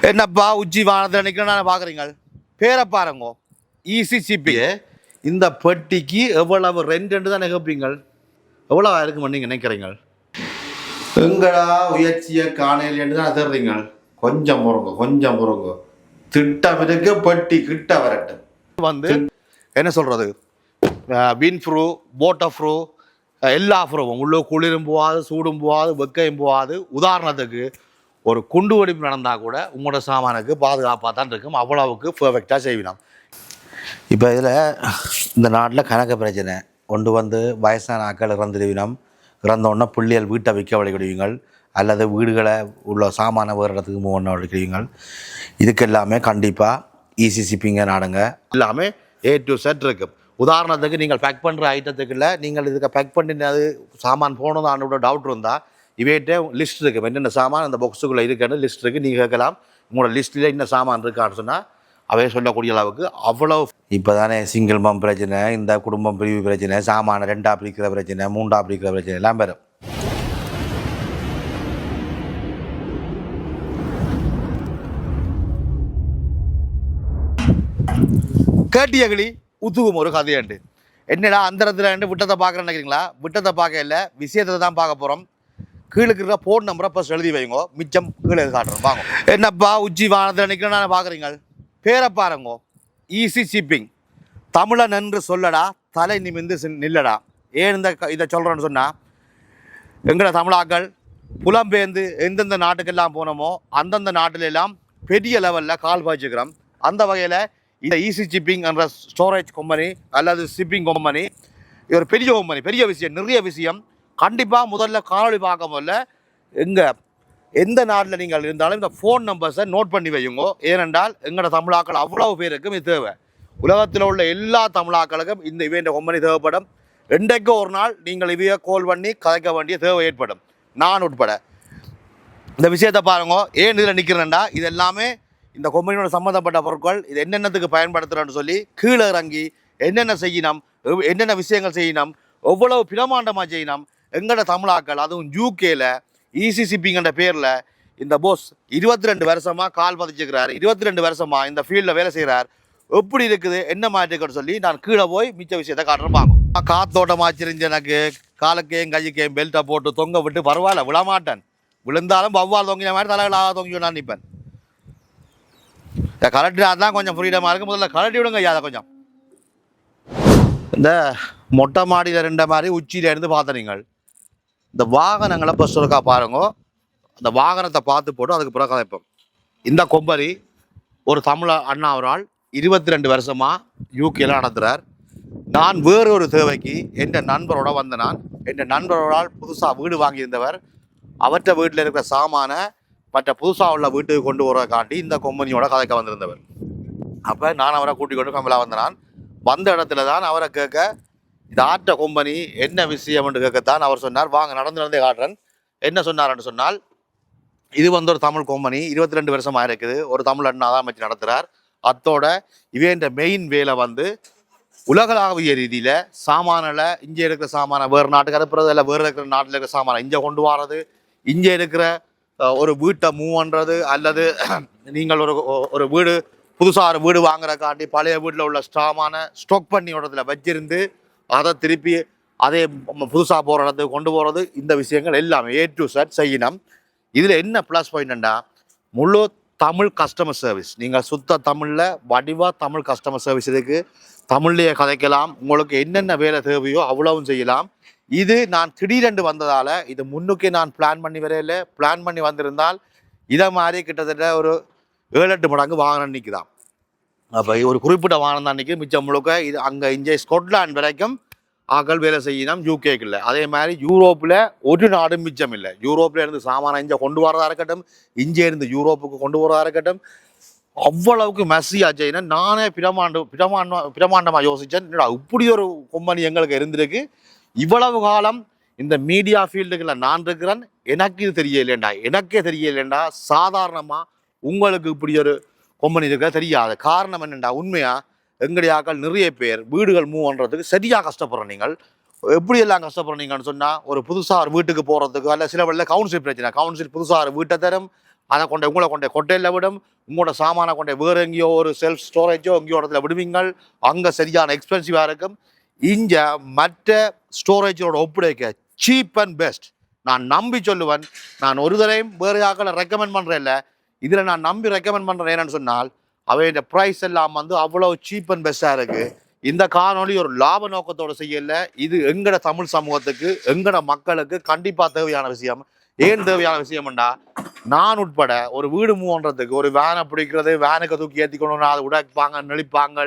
என்னப்பா உச்சி வானத்தில் நிற்கிறேன்னு பார்க்குறீங்க, பேரை பாருங்க. Easy shipping. இந்த பெட்டிக்கு எவ்வளவு ரெண்டு தான் நிகழ்ப்பீங்க, எவ்வளோ இருக்குமென்னு நீங்கள் நினைக்கிறீங்க? எங்கடா உயர்ச்சியை காணையில் என்று தான் தெரிறீங்க. கொஞ்சம் பொறுங்க திட்டம் இருக்கு, பெட்டி கிட்ட வரட்டும். வந்து என்ன சொல்கிறது, வின் ப்ரூ, வாட்டர் ப்ரூ, எல்லா ப்ரூவும் உள்ள குளிரும் போகாது, சூடும் போகாது, வெக்கையும் போகாது. உதாரணத்துக்கு ஒரு குண்டு வெடிப்பு நடந்தால் கூட உங்களோட சாமானுக்கு பாதுகாப்பாக தான் இருக்கும். அவ்வளவுக்கு பெர்ஃபெக்டாக செய்வினோம். இப்போ இதில் இந்த நாட்டில் கணக்கு பிரச்சனை கொண்டு வந்து வயசான ஆக்கள் இறந்துடுவினோம். இறந்தோடனே பிள்ளைகள் வீட்டை விற்க வழிவிடுவீங்கள், அல்லது வீடுகளை உள்ள சாமான வேறு இடத்துக்கு மூவ் பண்ண வழிவிடுவீங்கள். இதுக்கு எல்லாமே கண்டிப்பாக ஈஸி ஷிப்பிங்கை நாடுங்க. எல்லாமே A to Z இருக்கும். உதாரணத்துக்கு நீங்கள் பேக் பண்ணுற ஐட்டத்துக்கு இல்லை, நீங்கள் இதுக்கு பேக் பண்ணினது சாமான் போனதானோட டவுட் இருந்தால் இவைகிட்ட லிஸ்ட் இருக்குது. என்னென்ன சாமான் அந்த பாக்ஸுக்குள்ளே இருக்குன்னு லிஸ்ட் இருக்குது. நீங்கள் கேட்கலாம், உங்களோட லிஸ்ட்டில் என்ன சாமான் இருக்கான்னு சொன்னால் அவைய சொல்லக்கூடிய அளவுக்கு அவ்வளோ. இப்போ தானே சிங்கிள் மம் பிரச்சனை, இந்த குடும்பம் பிரிவு பிரச்சனை, சாமான ரெண்டாக பிரிக்கிற பிரச்சனை, மூண்டாக பிரிக்கிற பிரச்சனை எல்லாம் வரும். கேட்டியகளி உத்துவும் ஒரு கதையாண்டு என்னடா அந்த இடத்துல விட்டத்தை பார்க்குறேன்னு நினைக்கிறீங்களா? விட்டத்தை பார்க்க இல்லை, விஷயத்தை தான் பார்க்க போகிறோம். கீழே இருக்கிற ஃபோன் நம்பரை ஃபஸ்ட் எழுதி வைங்க, மிச்சம் கீழே காட்டுறோம் வாங்க. என்னப்பா உச்சி வானத்தில் நிற்கிறேன்னு பார்க்குறீங்க, பேரை பாருங்க. Easy shipping. தமிழன் என்று சொல்லடா, தலை நிமிந்து நில்லடா. ஏன் இதை சொல்கிறேன்னு சொன்னால், எங்களை தமிழாக்கள் புலம்பெயர்ந்து எந்தெந்த நாட்டுக்கெல்லாம் போனோமோ அந்தந்த நாட்டிலெல்லாம் பெரிய லெவலில் கால் பாய்ச்சிக்கிறோம். அந்த வகையில் இந்த ஈஸி ஷிப்பிங் என்ற ஸ்டோரேஜ் கம்பெனி அல்லது ஷிப்பிங் கம்பெனி ஒரு பெரிய கம்பெனி, பெரிய விஷயம், நிறைய விஷயம். கண்டிப்பாக முதல்ல காணொலி பார்க்க போல எந்த நாட்டில் நீங்கள் இருந்தாலும் இந்த ஃபோன் நம்பர்ஸை நோட் பண்ணி வையுங்க. ஏனென்றால் எங்களோட தமிழாக்கள் அவ்வளோ பேருக்கும் இது தேவை. உலகத்தில் உள்ள எல்லா தமிழாக்களுக்கும் இந்த இவெண்ட் கம்பெனி தேவைப்படும். ரெண்டைக்கு ஒரு நாள் நீங்கள் இவையை கால் பண்ணி கதைக்க வேண்டிய தேவை ஏற்படும், நான் உட்பட. இந்த விஷயத்தை பாருங்க. ஏன் இதில் நிற்கிறேன்டா, இது எல்லாமே இந்த கம்பெனியோட சம்மந்தப்பட்ட பொருட்கள். இது என்னென்னத்துக்கு பயன்படுத்துகிறேன்னு சொல்லி கீழே இறங்கி என்னென்ன செய்யணும், என்னென்ன விஷயங்கள் செய்யணும், எவ்வளவு பிரமாண்டமாக செய்யணும். எங்களோட தமிழாக்கள் அதுவும் யூகேல ஈஸி ஷிப்பிங்கிற பேரில் இந்த போஸ் 22 வருஷமாக கால் பதிச்சுக்கிறார். 22 வருஷமாக இந்த ஃபீல்டில் வேலை செய்கிறார். எப்படி இருக்குது, என்ன மாதிரி இருக்குன்னு சொல்லி நான் கீழே போய் மிச்ச விஷயத்தை காட்டுறேன் பாங்க. காத்தோட்டமாக தெரிஞ்சு எனக்கு காலுக்கையும் கையுக்கையும் பெல்ட்டை போட்டு தொங்க விட்டு பரவாயில்ல, விழமாட்டேன். விழுந்தாலும் வவ்வால் தொங்கின மாதிரி தலைகளாக தொங்கி நான் நிற்பேன். இந்த கலட்டி தான் கொஞ்சம் ஃப்ரீடமாக இருக்குது. முதல்ல கலட்டி விடுங்க ஐயா. அதை கொஞ்சம் இந்த மொட்டை மாடியில் ரெண்ட மாதிரி உச்சியில் இருந்து பார்த்த நீங்கள் இந்த வாகனங்களை பஸ் ஒருக்கா பாருங்க. அந்த வாகனத்தை பார்த்து போட்டு அதுக்கு பிறகு கதைப்போம். இந்த கொம்பரி ஒரு தமிழ் அண்ணா அவரால் 22 வருஷமாக யூகேல நடத்துகிறார். நான் வேறு ஒரு தேவைக்கு என் நண்பரோட வந்த என் நண்பரோடால் புதுசாக வீடு வாங்கியிருந்தவர். அவற்றை வீட்டில் இருக்கிற சாமான மற்ற புதுசாக உள்ள வீட்டுக்கு கொண்டு வரக்காண்டி இந்த கொம்பனியோட கதைக்க வந்திருந்தவர். அப்போ நான் அவரை கூட்டிக் கொண்டு கமலா வந்த இடத்துல தான் அவரை கேட்க, இந்த ஆட்ட கொம்பனி என்ன விஷயம் என்று கேட்கத்தான் அவர் சொன்னார். வாங்க நடந்தே காட்டுறேன். என்ன சொன்னார்ன்னு சொன்னால், இது ஒரு தமிழ் கொம்பனி 22 வருஷமாக இருக்குது. ஒரு தமிழ் அண்ணா தான் அமைச்சு நடத்துகிறார். அத்தோட இவன் மெயின் வேலை உலகளாவிய ரீதியில் சாமானில் இங்கே இருக்கிற சாமான வேறு நாட்டுக்கு அனுப்புறது, இல்லை வேறு இருக்கிற நாட்டில் இருக்கிற சாமானை இங்கே கொண்டு வர்றது, இங்கே இருக்கிற ஒரு வீட்டை மூவ் பண்ணுறது, அல்லது நீங்கள் ஒரு வீடு புதுசாக ஒரு வீடு வாங்குறக்காண்டி பழைய வீட்டில் உள்ள சாமான ஸ்டாக் பண்ணி இடத்துல வச்சிருந்து அதை திருப்பி அதே புதுசாக போகிற இடத்துக்கு கொண்டு போகிறது. இந்த விஷயங்கள் எல்லாமே A to Z செய்யணும். இதில் என்ன ப்ளஸ் பாயிண்ட்னா, முழு தமிழ் கஸ்டமர் சர்வீஸ். நீங்கள் சுத்த தமிழில் வடிவாக தமிழ் கஸ்டமர் சர்வீஸ் இருக்குது. தமிழ்லேயே கதைக்கலாம். உங்களுக்கு என்னென்ன வேலை தேவையோ அவ்வளவும் செய்யலாம். இது நான் திடீரென்று வந்ததால், இது முன்னுக்கே நான் பிளான் பண்ணி வரையில. பிளான் பண்ணி வந்திருந்தால் இதை மாதிரி கிட்டத்தட்ட ஒரு 7-8 மடங்கு வாகனம் நிற்குதான். அப்போ ஒரு குறிப்பிட்ட வாகனம் தான் நிற்குது. மிச்சம் முழுக்க இது அங்கே இங்கே ஸ்காட்லாண்ட் வரைக்கும் ஆக்கள் வேலை செய்யணும். யூகேக்கு இல்லை. அதே மாதிரி யூரோப்பில் ஒரு நாடும் மிச்சம் இல்லை. யூரோப்பில் இருந்து சாமானை இங்கே கொண்டு வரதா இருக்கட்டும், இங்கே இருந்து யூரோப்புக்கு கொண்டு வரதா இருக்கட்டும், அவ்வளவுக்கு மெஸ்ஸியாக செய்யணும். நானே பிரமாண்டமாக யோசித்தேன், இப்படி ஒரு கம்பெனி எங்களுக்கு இருந்திருக்கு. இவ்வளவு காலம் இந்த மீடியா ஃபீல்டுகளை நான் இருக்கிறேன், எனக்கு இது எனக்கே தெரியலேண்டா. சாதாரணமாக உங்களுக்கு இப்படி ஒரு கம்பெனி இருக்க தெரியாது. காரணம் என்னென்னா, உண்மையாக எங்களுடைய ஆக்கள் நிறைய பேர் வீடுகள் மூவ் பண்ணுறதுக்கு சரியாக கஷ்டப்படுறோம். நீங்கள் எப்படியெல்லாம் கஷ்டப்படுறீங்கன்னு சொன்னால், ஒரு புதுசாக ஒரு வீட்டுக்கு போகிறதுக்கு அல்ல சில வழியில் கவுன்சில் பிரச்சனை. கவுன்சில் புதுசாக ஒரு வீட்டை தரும், அதை உங்களை கொட்டையில் விடும். உங்களோட சாமானை வேறு எங்கேயோ ஒரு செல்ஃப் ஸ்டோரேஜோ எங்கேயோ இடத்துல விடுவீங்கள். அங்கே சரியான எக்ஸ்பென்சிவாக இருக்கும். இங்கே மற்ற ஸ்டோரேஜோட ஒப்படைக்க சீப் அண்ட் பெஸ்ட். நான் நம்பி சொல்லுவேன். நான் ஒரு தரையும் வேறு யாக்களை ரெக்கமெண்ட் பண்ணுறேன் இல்லை, இதில் நான் நம்பி ரெக்கமெண்ட் பண்ணுறேன். என்னன்னு சொன்னால் அவையோட ப்ரைஸ் எல்லாம் அவ்வளோ சீப் அண்ட் பெஸ்ட்டாக இருக்குது. இந்த காணொலி ஒரு லாப நோக்கத்தோடு செய்யலை. இது எங்கட தமிழ் சமூகத்துக்கு எங்கட மக்களுக்கு கண்டிப்பாக தேவையான விஷயம். ஏன் தேவையான விஷயம்டா, நான் உட்பட ஒரு வீடு மூவன்றதுக்கு ஒரு வேனை பிடிக்கிறது, வேனுக்கு தூக்கி ஏற்றிக்கணும், அதை உடைப்பாங்க நெளிப்பாங்க.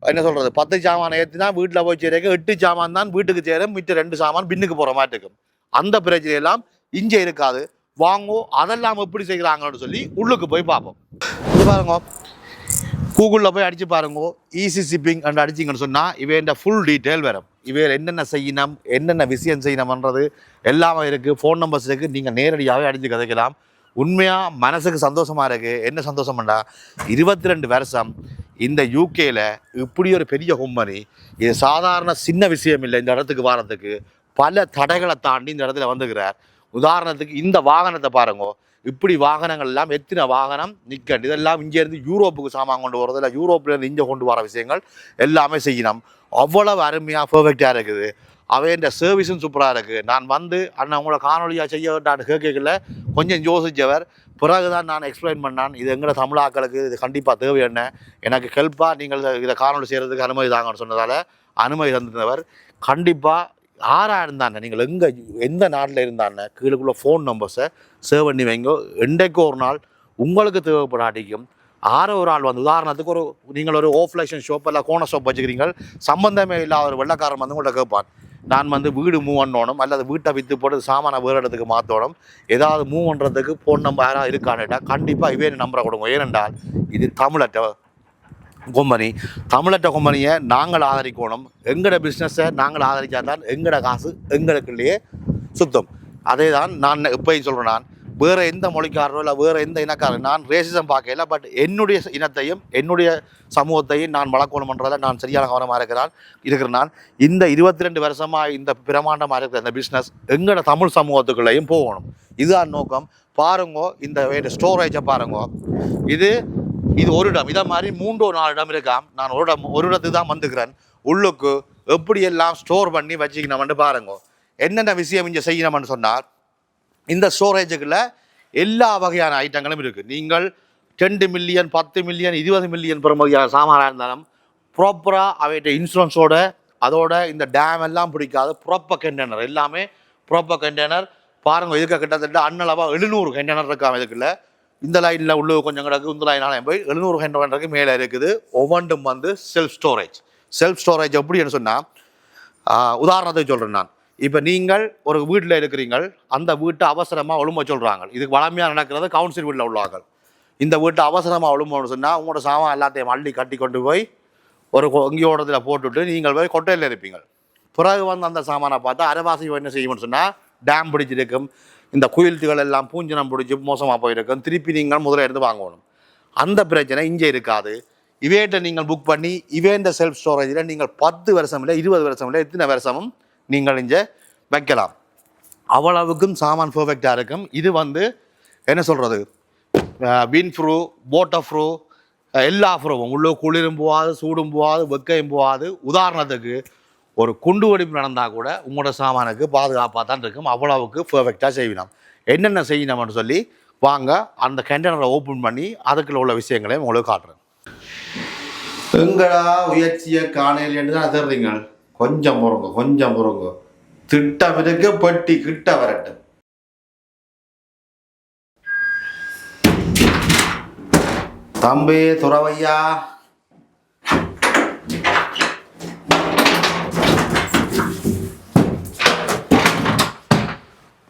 என்ன சொல்கிறது, 10 சாமான் ஏற்றினா வீட்டில் போய் சேருக்க 8 சாமான் தான் வீட்டுக்கு சேரும். மிச்சம் 2 சாமான் பின்னுக்கு போகிற மாதிரி இருக்கும். அந்த பிரச்சனையெல்லாம் இங்கே இருக்காது. வாங்கோ, அதெல்லாம் எப்படி செய்கிறாங்கன்னு சொல்லி உள்ளுக்கு போய் பார்ப்போம். இது பாருங்க, கூகுளில் போய் அடித்து பாருங்க, ஈஸி ஷிப்பிங் அண்ட் அடிச்சிங்கன்னு சொன்னால் இவையோட ஃபுல் டீட்டெயில் வரும். இவையில் என்னென்ன செய்யணும், என்னென்ன விஷயம் செய்யணும்ன்றது எல்லாமே இருக்குது. ஃபோன் நம்பர்ஸ் இருக்குது. நீங்கள் நேரடியாகவே அடித்து கதைக்கலாம். உண்மையாக மனசுக்கு சந்தோஷமாக இருக்குது. என்ன சந்தோஷம்டா, 22 வருஷம் இந்த யூகேயில் இப்படி ஒரு பெரிய கம்பெனி. இது சாதாரண சின்ன விஷயம் இல்லை. இந்த இடத்துக்கு வாரத்துக்கு பல தடைகளை தாண்டி இந்த இடத்துல வந்துக்கிறார். உதாரணத்துக்கு இந்த வாகனத்தை பாருங்க. இப்படி வாகனங்கள் எல்லாம் எத்தனை வாகனம் நிற்கண்டு, இதெல்லாம் இங்கேருந்து யூரோப்புக்கு சாமான் கொண்டு வரது, இல்லை யூரோப்லேருந்து இங்கே கொண்டு வர விஷயங்கள் எல்லாமே செய்யணும். அவ்வளவு அருமையாக பர்ஃபெக்டாக இருக்குது. அவையோட சர்வீஸும் சூப்பராக இருக்குது. நான் அண்ணன் உங்களை காணொலியாக செய்ய கேட்கல கொஞ்சம் யோசித்தவர். பிறகுதான் நான் எக்ஸ்பிளைன் பண்ணான், இது எங்களை தமிழாக்களுக்கு இது கண்டிப்பாக தேவை. என்ன எனக்கு ஹெல்ப்பாக நீங்கள் இதை காணொலி செய்கிறதுக்கு அனுமதி தாங்கன்னு சொன்னதால் அனுமதி தந்தவர். கண்டிப்பாக யாராக இருந்தாங்க, நீங்கள் எந்த நாட்டில் இருந்தாங்க, கீழே ஃபோன் நம்பர்ஸை சேவ் பண்ணி வைங்க. என்றைக்கு ஒரு நாள் உங்களுக்கு தேவைப்படாட்டிக்கும் ஒரு ஆள் உதாரணத்துக்கு நீங்கள் ஒரு ஓஃப்லைஷன் ஷாப் இல்லை கோனர் ஷாப் வச்சுக்கிறீங்க, சம்பந்தமே இல்லாத ஒரு வெள்ளைக்காரன் உங்கள்கிட்ட கேட்பான், நான் வீடு மூவ் பண்ணணும் அல்லது வீட்டை விற்று போட்டு சாமானை வேறு இடத்துக்கு மாற்றணும், ஏதாவது மூவ் பண்ணுறதுக்கு ஃபோன் நம்பர் யாராவது இருக்கான்னுட்டா கண்டிப்பாக இவே நம்பரை கொடுங்க. ஏனென்றால் இது தமிழட்ட கம்பெனி. தமிழட்ட கம்பெனியை நாங்கள் ஆதரிக்கணும். எங்களோட பிஸ்னஸை நாங்கள் ஆதரித்தா தான் எங்களோட காசு எங்களுக்குள்ளேயே சுத்தம். அதே தான் நான் எப்பயும் சொல்கிறேன். நான் வேறு எந்த மொழிக்காரரோ இல்லை வேறு எந்த இனக்காரன் நான் ரேசிசம் பார்க்கல. பட் என்னுடைய இனத்தையும் என்னுடைய சமூகத்தையும் நான் வளர்க்கணுன்றதில் நான் சரியான கவனமாக இருக்கிறேன். நான் இந்த 22 வருஷமாக இந்த பிரமாண்டமாக இருக்கிற இந்த பிஸ்னஸ் எங்களோட தமிழ் சமூகத்துக்குள்ளேயும் போகணும். இதுதான் நோக்கம். பாருங்கோ, இந்த ஸ்டோரேஜை பாருங்கோ. இது ஒரு இடம், இதை மாதிரி 3-4 இடம் இருக்காம். நான் ஒரு இடத்துக்கு தான் வந்துக்கிறேன். உள்ளுக்கு எப்படியெல்லாம் ஸ்டோர் பண்ணி வச்சுக்கணும்னு பாருங்க. என்னென்ன விஷயம் இங்கே செய்யணும்னு சொன்னால், இந்த ஸ்டோரேஜுக்குள்ள எல்லா வகையான ஐட்டங்களும் இருக்குது. நீங்கள் 2 மில்லியன் 10 மில்லியன் 20 மில்லியன் பெறுமதியான சாமானாக இருந்தாலும் ப்ராப்பராக அவைகிட்ட இன்சூரன்ஸோட அதோட இந்த டேம் எல்லாம் பிடிக்காது. ப்ராப்பர் கண்டெய்னர் எல்லாமே ப்ராப்பர் கண்டெய்னர் பாருங்கள். இதுக்கு கிட்டத்தட்ட அன்னளவாக 700 கண்டெய்னர் இருக்காம. இதுக்குள்ள இந்த லைனில் உள்ள கொஞ்சம் கிடக்கு, இந்த லைனாலையும் போய் 700 கண்டெய்னருக்கு மேலே இருக்குது. ஒவ்வொன்றும் செல்ஃப் ஸ்டோரேஜ் எப்படின்னு சொன்னால், உதாரணத்துக்கு சொல்கிறேன் நான். இப்போ நீங்கள் ஒரு வீட்டில் இருக்கிறீங்கள், அந்த வீட்டை அவசரமாக ஒழும்ப சொல்கிறாங்க. இதுக்கு வளமையாக நடக்கிறது கவுன்சில் வீட்டில் உள்ளாங்க. இந்த வீட்டை அவசரமாக ஒழும்புன்னு சொன்னால் உங்களோட சாமான் எல்லாத்தையும் அள்ளி கட்டி கொண்டு போய் ஒரு எங்கேயோடத்தில் போட்டுவிட்டு நீங்கள் போய் கொட்டையில் இருப்பீங்க. பிறகு அந்த சாமானை பார்த்தா அரைவாசி என்ன செய்யணும்னு சொன்னால் டேம் பிடிச்சிருக்கும், இந்த குயில்ட்டுகள் எல்லாம் பூஞ்சினம் பிடிச்சி மோசமாக போயிருக்கும். திருப்பி நீங்கள் முதல்ல எடுத்து வாங்கணும். அந்த பிரச்சனை இங்கே இருக்காது. இவேட்ட நீங்கள் புக் பண்ணி இவேண்ட செல்ஃப் ஸ்டோரேஜில் நீங்கள் 10 வருஷம் இல்லை 20 வருஷம் இல்லை எத்தனை வருஷமும் நீங்கள் இங்கே வைக்கலாம். அவ்வளவுக்கும் சாமான் பர்ஃபெக்டாக இருக்கும். இது என்ன சொல்கிறது, வின் ப்ரூ, வாட்டர் ப்ரூ, எல்லா ப்ரூவும் உள்ள குளிரும் போகாது, சூடும் போகாது, வெக்கையும் போகாது. உதாரணத்துக்கு ஒரு குண்டு வெடிப்பு நடந்தால் கூட உங்களோட சாமானுக்கு பாதுகாப்பாக தான் இருக்கும். அவ்வளவுக்கு பர்ஃபெக்டாக செய்யணும். என்னென்ன செய்யணும்னு சொல்லி வாங்க அந்த கண்டெய்னரை ஓப்பன் பண்ணி அதுக்குள்ள உள்ள விஷயங்களையும் உங்களுக்கு காட்டுறேன். எங்கடா உயர்ச்சியை காணையில் தான் தெரிறீங்க. கொஞ்சம் பொறுங்க திட்டம் இருக்கு, பெட்டி கிட்ட வரட்டும். தம்பி துறவையா,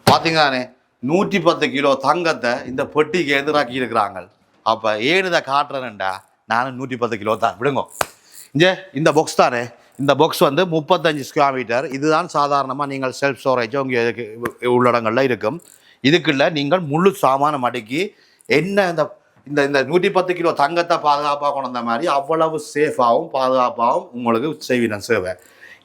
பார்த்தீங்கன்னானே 110 கிலோ தங்கத்தை இந்த பெட்டிக்கு எதிராக்கி இருக்கிறாங்க. அப்போ ஏன் இதை காட்டுறேன்டா, நானும் 110 கிலோ தான் விடுங்க. இந்த பாக்ஸ் தானே, இந்த பாக்ஸ் 35 ஸ்கொயர் மீட்டர். இதுதான் சாதாரணமாக நீங்கள் செல்ஃப் ஸ்டோரேஜ் உங்களுக்கு உள்ளடங்களில் இருக்கும். இதுக்குள்ள நீங்கள் முழு சாமானம் அடுக்கி என்ன இந்த 110 கிலோ தங்கத்தை பாதுகாப்பாக கொண்ட மாதிரி அவ்வளவு சேஃபாகவும் பாதுகாப்பாகவும் உங்களுக்கு செய்வின சேவை.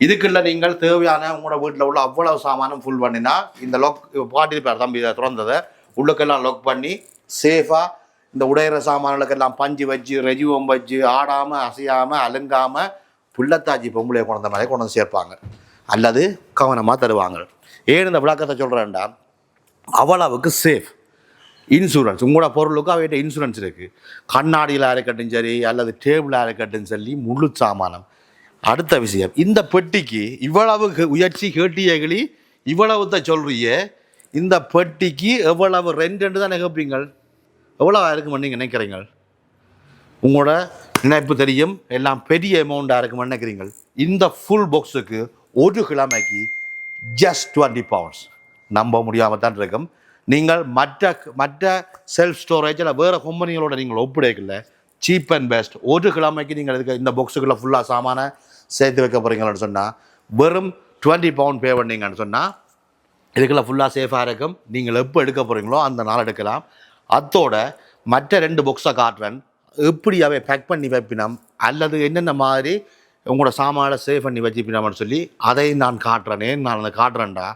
இதுக்குள்ள நீங்கள் தேவையான உங்களோட வீட்டில் உள்ள அவ்வளவு சாமானும் ஃபுல் பண்ணினா இந்த லாக் பாட்டிருப்பார் தம்பி இதை திறந்ததை உள்ளுக்கெல்லாம் லாக் பண்ணி சேஃபாக இந்த உடையிற சாமான்களுக்கெல்லாம் பஞ்சு வச்சு ரெஜுவம் வச்சு ஆடாமல் அசையாமல் அலுங்காமல் புள்ளத்தாச்சி பொம்பளை கொண்ட மாதிரி கொண்டு வந்து சேர்ப்பாங்க அல்லது கவனமாக தருவாங்க. ஏன் இந்த விளக்கத்தை சொல்கிறேன்டா, அவ்வளவுக்கு சேஃப். இன்சூரன்ஸ் உங்களோட பொருளுக்கு அவைகிட்ட இன்சூரன்ஸ் இருக்குது. கண்ணாடியில் இருக்கட்டும் சரி அல்லது டேபிளாக இருக்கட்டும் சொல்லி முழு சாமானம். அடுத்த விஷயம், இந்த பெட்டிக்கு இவ்வளவு உயர்ச்சி கேட்டியகளி இவ்வளவுத்த சொல்றிய இந்த பெட்டிக்கு எவ்வளவு ரெண்ட் தான் கேட்பீங்கள்? எவ்வளவு இருக்குமென்னு நீங்கள் நினைக்கிறீங்க? உங்களோட நினைப்பு தெரியும், எல்லாம் பெரிய அமௌண்ட்டாக இருக்குமென்னு நினைக்கிறீங்க. இந்த ஃபுல் பாக்ஸுக்கு ஒரு கிழமைக்கு ஜஸ்ட் 20 pounds. நம்ப முடியாமல் தான் இருக்கும். நீங்கள் மற்ற செல்ஃப் ஸ்டோரேஜில் வேறு கம்பெனிகளோட நீங்கள் ஒப்படைக்கல, சீப் அண்ட் பெஸ்ட். ஒரு கிழமைக்கு நீங்கள் இதுக்கு இந்த பாக்ஸுக்குள்ளே ஃபுல்லாக சாமான சேர்த்து வைக்க போகிறீங்கன்னு சொன்னால் வெறும் 20 pound பே பண்ணீங்கன்னு சொன்னால் இதுக்குள்ள ஃபுல்லாக சேஃபாக இருக்கும். நீங்கள் எப்போ எடுக்க போகிறீங்களோ அந்த நாள் எடுக்கலாம். அதோட மற்ற 2 பாக்ஸை காட்டுறேன், எப்படியாவே பேக் பண்ணி வைப்பினம் அல்லது என்னென்ன மாதிரி உங்களோட சாமானை சேவ் பண்ணி வச்சுப்பினோம்னு சொல்லி அதை நான் காட்டுறேனே. நான் அதை காட்டுறேன்டா,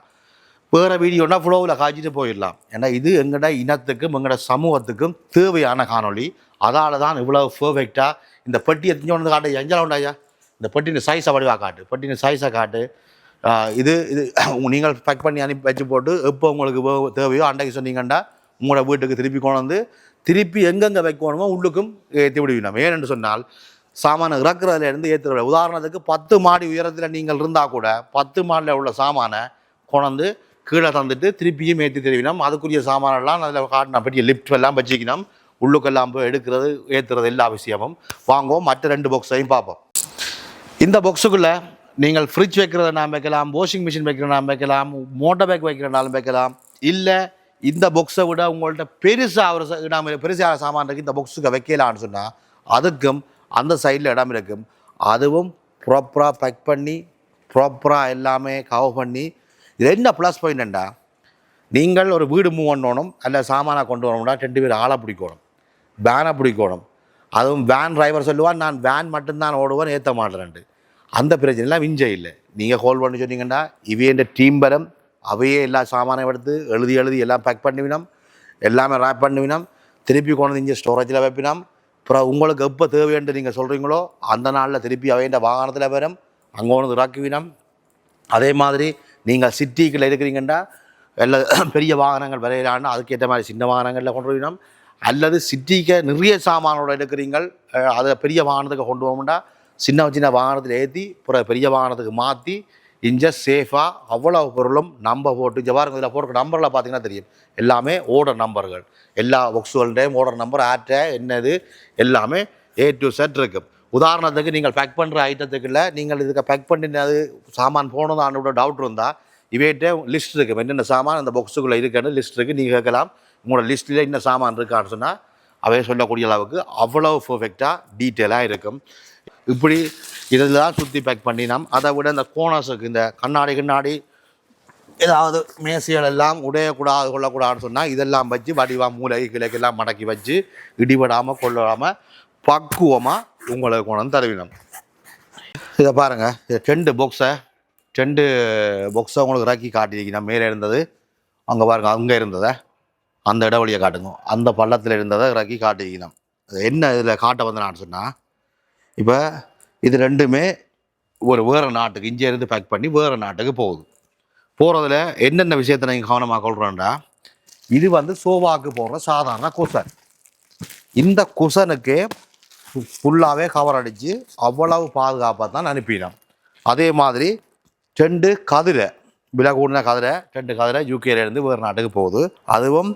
வேறு வீடியோனா ஃப்ளோவில் காய்ச்சிட்டு போயிடலாம். ஏன்னா இது எங்களோட இனத்துக்கும் எங்களோட சமூகத்துக்கும் தேவையான காணொலி. அதால் தான் இவ்வளோ பர்ஃபெக்டாக இந்த பெட்டியை திஞ்சு காட்டு. எஞ்சலாம் உண்டாயா, இந்த பெட்டியின் சைஸை வடிவாக காட்டு, பெட்டியின் சைஸை காட்டு. இது நீங்கள் பேக் பண்ணி அனுப்பி வச்சு போட்டு எப்போ உங்களுக்கு தேவையோ அன்றைக்கு சொன்னீங்கன்னா உங்களோட வீட்டுக்கு திருப்பி கொண்டு வந்து திருப்பி எங்கெங்கே வைக்கணுமோ உள்ளுக்கும் ஏற்றி விடுவினோம். ஏனென்று சொன்னால் சாமானை இறக்குறதுலேருந்து ஏற்றுற. உதாரணத்துக்கு 10 மாடி உயரத்தில் நீங்கள் இருந்தால் கூட 10 மாடியில் உள்ள சாமானை கொண்டு கீழே தந்துட்டு திருப்பியும் ஏற்றி திருவினோம். அதுக்குரிய சாமானெல்லாம் அதில் காட்டினா பெரிய லிஃப்ட் எல்லாம் வச்சுக்கணும். உள்ளுக்கெல்லாம் போய் எடுக்கிறது ஏற்றுறது எல்லா விஷயமும் வாங்குவோம். மற்ற 2 பாக்ஸையும் பார்ப்போம். இந்த பாக்ஸுக்குள்ளே நீங்கள் ஃப்ரிட்ஜ் வைக்கிறதுனாலும் வைக்கலாம், வாஷிங் மிஷின் வைக்கிறனாலும் வைக்கலாம், மோட்டர் பேக் வைக்கிறனாலும் வைக்கலாம். இல்லை இந்த பாக்ஸை விட உங்கள்கிட்ட பெருசாக சாமான் இருக்குது, இந்த பாக்ஸுக்கு வைக்கலான்னு சொன்னால் அதுக்கும் அந்த சைடில் இடம் இருக்கும். அதுவும் ப்ராப்பராக பேக் பண்ணி ப்ராப்பராக எல்லாமே கவர் பண்ணி. இது என்ன ப்ளஸ் பாயிண்ட்டா, நீங்கள் ஒரு வீடு மூவ் பண்ணணும் அல்ல சாமானாக கொண்டு வரணும்னா 2 பேர் ஆளை பிடிக்கணும், வேனை பிடிக்கணும். அதுவும் வேன் டிரைவர் சொல்லுவான், நான் வேன் மட்டும்தான் ஓடுவேன், ஏற்ற மாட்டேன்ட்டு. அந்த பிரச்சனைலாம் விஞ்ச இல்லை. நீங்கள் கால் பண்ணி சொன்னீங்கன்னா இவைய டீம் வரும், அவையே எல்லா சாமானையும் எடுத்து எழுதி எல்லாம் பேக் பண்ணிவினோம், எல்லாமே ரேப் பண்ணிவினோம், திருப்பி கொண்டு இங்கே ஸ்டோரேஜில் வைப்பினோம். அப்புறம் உங்களுக்கு எப்போ தேவைன்னு நீங்கள் சொல்கிறீங்களோ அந்த நாளில் திருப்பி அவைய வாகனத்தில் வரும், அங்கே ஒன்று இறக்குவினோம். அதே மாதிரி நீங்கள் சிட்டிக்குள்ளே இருக்கிறீங்கன்னா எல்லாம் பெரிய வாகனங்கள் விரையிலான்னா அதுக்கேற்ற மாதிரி சின்ன வாகனங்களில் கொண்டு போயினோம். அல்லது சிட்டிக்கு நிறைய சாமானோட எடுக்கிறீங்கள், அதை பெரிய வாகனத்துக்கு கொண்டு போகணும்னா சின்ன வாகனத்தில் ஏற்றி அப்புறம் பெரிய வாகனத்துக்கு மாற்றி இங்கே சேஃபாக அவ்வளோ பொருளும் நம்பர் போட்டு ஜவாருங்க. இதில் போடுற நம்பரில் பார்த்தீங்கன்னா தெரியும், எல்லாமே ஓர்டர் நம்பர்கள். எல்லா ஒர்க்ஸுகள்டையும் ஓர்டர் நம்பர் ஆட்ட என்னது எல்லாமே A to Z இருக்குது. உதாரணத்துக்கு நீங்கள் பேக் பண்ணுற ஐட்டத்துக்குள்ள நீங்கள் இதுக்கு பேக் பண்ணினது சாமான் போனதானோட டவுட் இருந்தால் இவைகிட்ட லிஸ்ட் இருக்குது, என்னென்ன சாமான் அந்த பாக்ஸுக்குள்ளே இருக்குன்னு லிஸ்ட் இருக்குது. நீங்கள் கேட்கலாம் உங்களோட லிஸ்ட்டில் இன்னும் சாமான் இருக்கான்னு சொன்னால் அவையே சொல்லக்கூடிய அளவுக்கு அவ்வளோ பர்ஃபெக்டாக டீட்டெயிலாக இருக்கும். இப்படி இதில் தான் சுற்றி பேக் பண்ணினோம். அதை விட இந்த கோனர்ஸுக்கு இந்த கண்ணாடி ஏதாவது மேசைகள் எல்லாம் உடையக்கூடாது கொள்ளக்கூடாதுன்னு சொன்னால் இதெல்லாம் வச்சு வடிவாக மூளை கிளைக்கெல்லாம் மடக்கி வச்சு இடிபடாமல் கொள்ளாமல் பக்குவமாக உங்களுக்கு கொண்டு வந்து தருவினோம். இதை பாருங்கள், இது 2 பாக்ஸை உங்களுக்கு இறக்கி காட்டியிருக்கணும். மேலே இருந்தது அங்கே பாருங்கள், அங்கே இருந்ததை அந்த இடவழியை காட்டுங்க, அந்த பள்ளத்தில் இருந்ததை இறக்கி காட்டியிருக்கணும். என்ன இதில் காட்ட வந்தேன்னு சொன்னால், இப்போ இது 2மே வேறு நாட்டுக்கு இங்கே இருந்து பேக் பண்ணி வேறு நாட்டுக்கு போகுது. போகிறதுல என்னென்ன விஷயத்தை நீங்கள் கவனமாக கொள்கிறோண்டா, இது வந்து சோவாக்கு போடுற சாதாரண குசன். இந்த குசனுக்கு ஃபுல்லாகவே கவர் அடித்து அவ்வளவு பாதுகாப்பாக தான் அனுப்பினோம். அதே மாதிரி 2 கதிரை விலை கூடின கதிரை 2 கதிரை யூகேலேருந்து வேறு நாட்டுக்கு போகுது. அதுவும்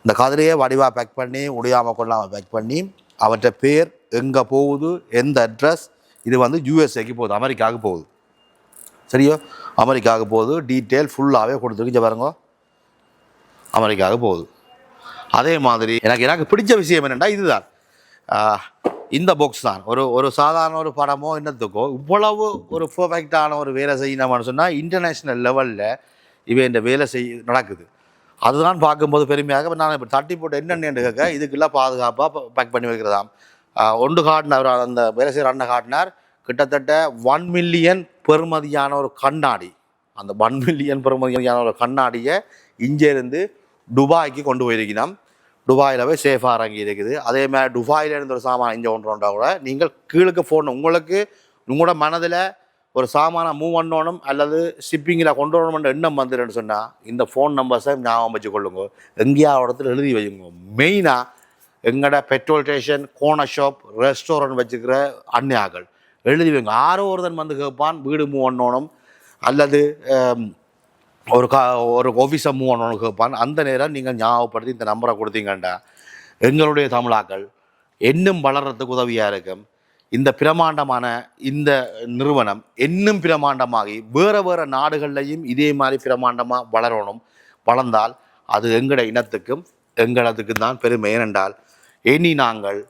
இந்த கதிரையை வடிவாக பேக் பண்ணி உடையாமல் கொள்ளாமல் பேக் பண்ணி அவற்றை பேர் எங்கே போகுது, எந்த அட்ரஸ், இது வந்து யூஎஸ்ஏக்கு போகுது, அமெரிக்காவுக்கு போகுது. சரியோ, அமெரிக்காவுக்கு போகுது. டீட்டெயில் ஃபுல்லாகவே கொடுத்துருக்கு பாருங்க, அமெரிக்காவுக்கு போகுது. அதே மாதிரி எனக்கு பிடிச்ச விஷயம் என்னென்னா இதுதான், இந்த பாக்ஸ் தான். ஒரு சாதாரண ஒரு படமோ என்னத்துக்கோ இவ்வளவு ஒரு பர்ஃபெக்டான ஒரு வேலை செய்யணும்னு சொன்னால் இன்டர்நேஷ்னல் லெவலில் இவை இந்த வேலை நடக்குது. அதுதான் பார்க்கும்போது பெருமையாக. நான் இப்போ தட்டி போட்டு என்னென்னு கேட்க இதுக்கெல்லாம் பாதுகாப்பாக பேக் பண்ணி வைக்கிறதாம். ஒன்று காட்டினார், அந்த வேலை செய்கிற அண்ணன் காட்டினார், கிட்டத்தட்ட 1 மில்லியன் பெறுமதியான ஒரு கண்ணாடி. அந்த 1 மில்லியன் பெறுமதியான ஒரு கண்ணாடியை இங்கேருந்து துபாய்க்கு கொண்டு போயிருக்கணும். துபாயில் போய் சேஃபாக இறங்கி இருக்குது. அதே மாதிரி துபாயிலேருந்து ஒரு சாமான் இங்கே ஒன்றா கூட நீங்கள் கீழுக்கு ஃபோன் உங்களுக்கு உங்களோட மனதில் ஒரு சாமானை மூவ் பண்ணணும் அல்லது ஷிப்பிங்கில் கொண்டு வரணும்ன்ற எண்ணம் வந்துடுன்னு சொன்னால் இந்த ஃபோன் நம்பர்ஸை ஞாபகம் வச்சு கொள்ளுங்க. எங்கேயாவது இடத்துல எழுதி வைங்க. மெயினாக எங்களோட petrol station, corner shop, restaurant வச்சுக்கிற அந்நியாக்கள் எழுதி வைங்க. ஆரோ ஒருத்தன் வந்து கேட்பான் வீடு மூவ் பண்ணணும் அல்லது ஒரு ஆஃபீஸை மூவ் பண்ணணும்னு கேட்பான். அந்த நேரம் நீங்கள் ஞாபகப்படுத்தி இந்த நம்பரை கொடுத்தீங்கண்டா எங்களுடைய தமிழாக்கள் இன்னும் வளர்கிறதுக்கு உதவியாக இருக்கும். இந்த பிரமாண்டமான இந்த நிறுவனம் இன்னும் பிரமாண்டமாகி வேறு நாடுகள்லையும் இதே மாதிரி பிரமாண்டமாக வளரணும். வளர்ந்தால் அது எங்களோட இனத்துக்கும் எங்களதுக்கும் தான் பெருமை. ஏனென்றால் இனி நாங்கள்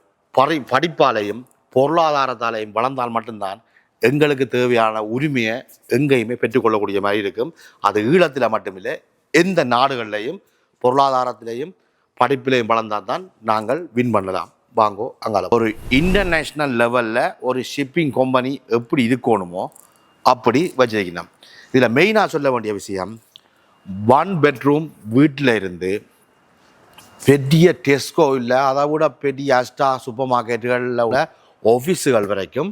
படிப்பாலையும் பொருளாதாரத்தாலையும் வளர்ந்தால் மட்டும்தான் எங்களுக்கு தேவையான உரிமையை எங்கேயுமே பெற்றுக்கொள்ளக்கூடிய மாதிரி இருக்கும். அது ஈழத்தில் மட்டுமில்லை, எந்த நாடுகள்லையும் பொருளாதாரத்திலையும் படிப்பிலையும் வளர்ந்தால் தான் நாங்கள் வின் பண்ணலாம். வாங்கோ அங்கால ஒரு இன்டர்நேஷ்னல் லெவலில் ஒரு ஷிப்பிங் கம்பெனி எப்படி இருக்கணுமோ அப்படி வச்சிருக்கணும். இதில் மெயினாக சொல்ல வேண்டிய விஷயம், 1 பெட்ரூம் வீட்டில் இருந்து பெரிய டெஸ்கோ இல்லை அதை விட பெரிய அஸ்டா சூப்பர் மார்க்கெட்டுகளில் உள்ள ஆஃபீஸுகள் வரைக்கும்